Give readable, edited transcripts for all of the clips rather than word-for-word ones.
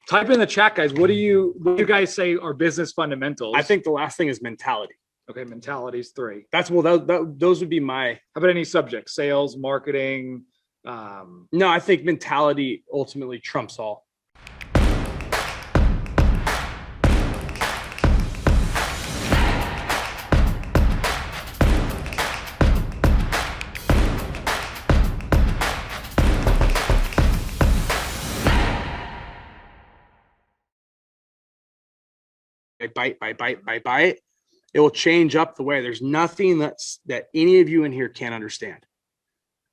Type in the chat, guys. What do you guys say are business fundamentals? I think the last thing is mentality. Okay, mentality's 3. That's those would be my. How about any subject? Sales, marketing. No, I think mentality ultimately trumps all. Bite. It will change up the way. There's nothing that any of you in here can't understand.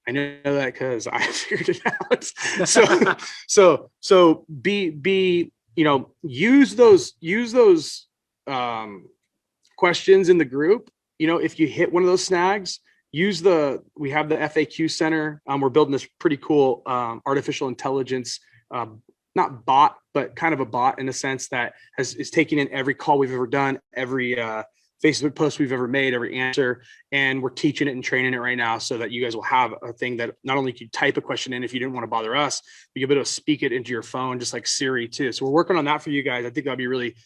I know that because I figured it out. So be use those questions in the group. If you hit one of those snags, we have the FAQ center. We're building this pretty cool artificial intelligence not bot, but kind of a bot in a sense that is taking in every call we've ever done, every Facebook post we've ever made, every answer. And we're teaching it and training it right now so that you guys will have a thing that not only can you type a question in if you didn't want to bother us, but you'll be able to speak it into your phone, just like Siri too. So we're working on that for you guys. I think that'll be really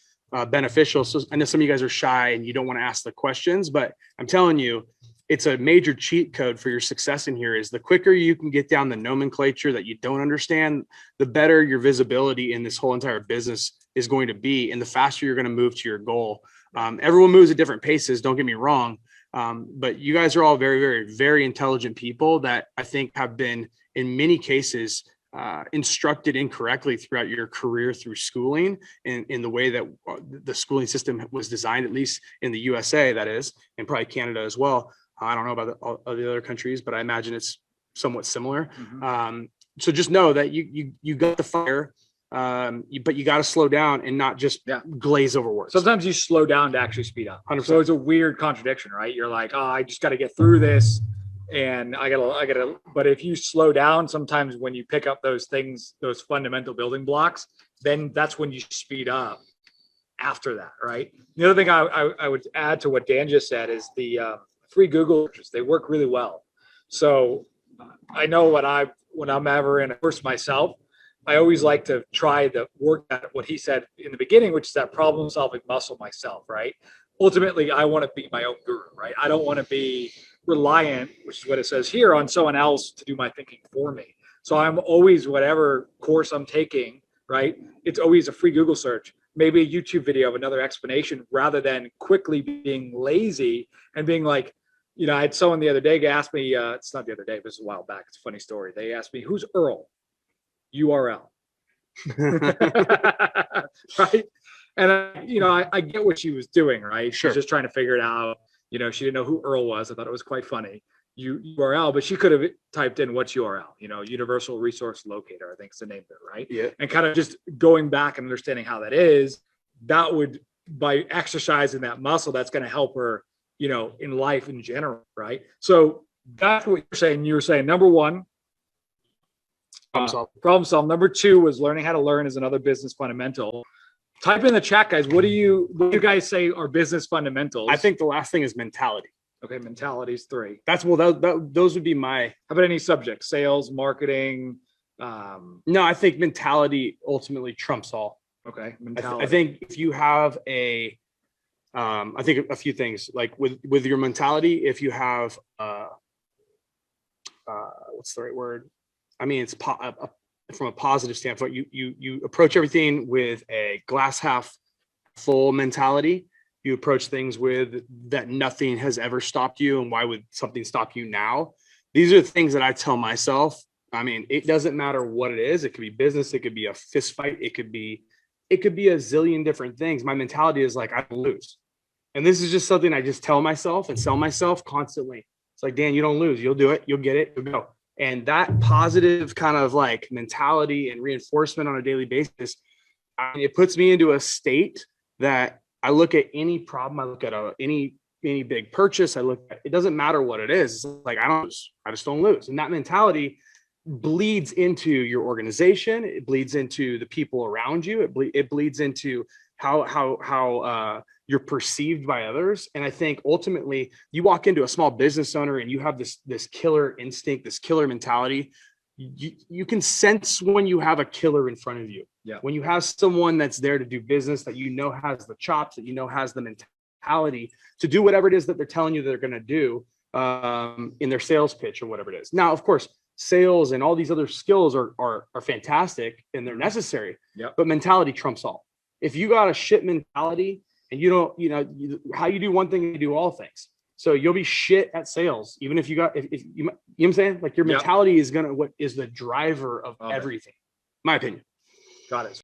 beneficial. So I know some of you guys are shy and you don't want to ask the questions, but I'm telling you, it's a major cheat code for your success in here. Is the quicker you can get down the nomenclature that you don't understand, the better your visibility in this whole entire business is going to be, and the faster you're going to move to your goal. Everyone moves at different paces, don't get me wrong, but you guys are all very, very, very intelligent people that I think have been, in many cases, instructed incorrectly throughout your career through schooling, and in the way that the schooling system was designed, at least in the USA, that is, and probably Canada as well. I don't know about all the other countries, but I imagine it's somewhat similar. Mm-hmm. So just know that you got the fire, but you got to slow down and not just glaze over words. Sometimes you slow down to actually speed up. 100%. So it's a weird contradiction, right? You're like, oh, I just got to get through this, and I gotta. But if you slow down, sometimes when you pick up those things, those fundamental building blocks, then that's when you speed up. After that, right? The other thing I would add to what Dan just said is the free Google searches. They work really well. So I know when I'm ever in a course myself, I always like to try to work at what he said in the beginning, which is that problem solving muscle myself, right? Ultimately, I want to be my own guru, right? I don't want to be reliant, which is what it says here, on someone else to do my thinking for me. So I'm always, whatever course I'm taking, right? It's always a free Google search, maybe a YouTube video of another explanation, rather than quickly being lazy and being like, I had someone the other day ask me, it's not the other day, but it's a while back. It's a funny story. They asked me, who's Earl? URL. Right. And I get what she was doing, right? Sure. She's just trying to figure it out. She didn't know who Earl was. I thought it was quite funny. URL, but she could have typed in what's URL, Universal Resource Locator, I think is the name of it, right? Yeah. And kind of just going back and understanding how that is, that would, by exercising that muscle, that's going to help her, in life in general, right? So that's what you're saying. You were saying, number one, problem solve. Number two was learning how to learn is another business fundamental. Type in the chat, guys. What do you guys say are business fundamentals? I think the last thing is mentality. Okay, mentality's 3. Those would be my. How about any subject? Sales, marketing. No, I think mentality ultimately trumps all. Okay, mentality. I think if you have I think a few things, like with your mentality, if you have what's the right word? I mean, it's from a positive standpoint. You approach everything with a glass half full mentality. You approach things with that nothing has ever stopped you, and why would something stop you now? These are the things that I tell myself. I mean, it doesn't matter what it is. It could be business. It could be a fist fight. It could be a zillion different things. My mentality is like, I lose. And this is just something I just tell myself and sell myself constantly. It's like, Dan, you don't lose. You'll do it. You'll get it. You'll go. And that positive kind of like mentality and reinforcement on a daily basis, it puts me into a state that I look at any problem. I look at any big purchase. It doesn't matter what it is. It's like, I don't lose. I just don't lose. And that mentality bleeds into your organization. It bleeds into the people around you. It bleeds into how you're perceived by others. And I think ultimately you walk into a small business owner and you have this killer instinct, this killer mentality. you can sense when you have a killer in front of you. Yeah. When you have someone that's there to do business, that has the chops, that has the mentality to do whatever it is that they're telling you they're going to do in their sales pitch or whatever it is. Now, of course, sales and all these other skills are fantastic and they're necessary. Yep. But mentality trumps all. If you got a shit mentality and you don't, how you do one thing, you do all things. So you'll be shit at sales, even if you got, if you know what I'm saying? Like your mentality is what is the driver of everything, my opinion. Got it.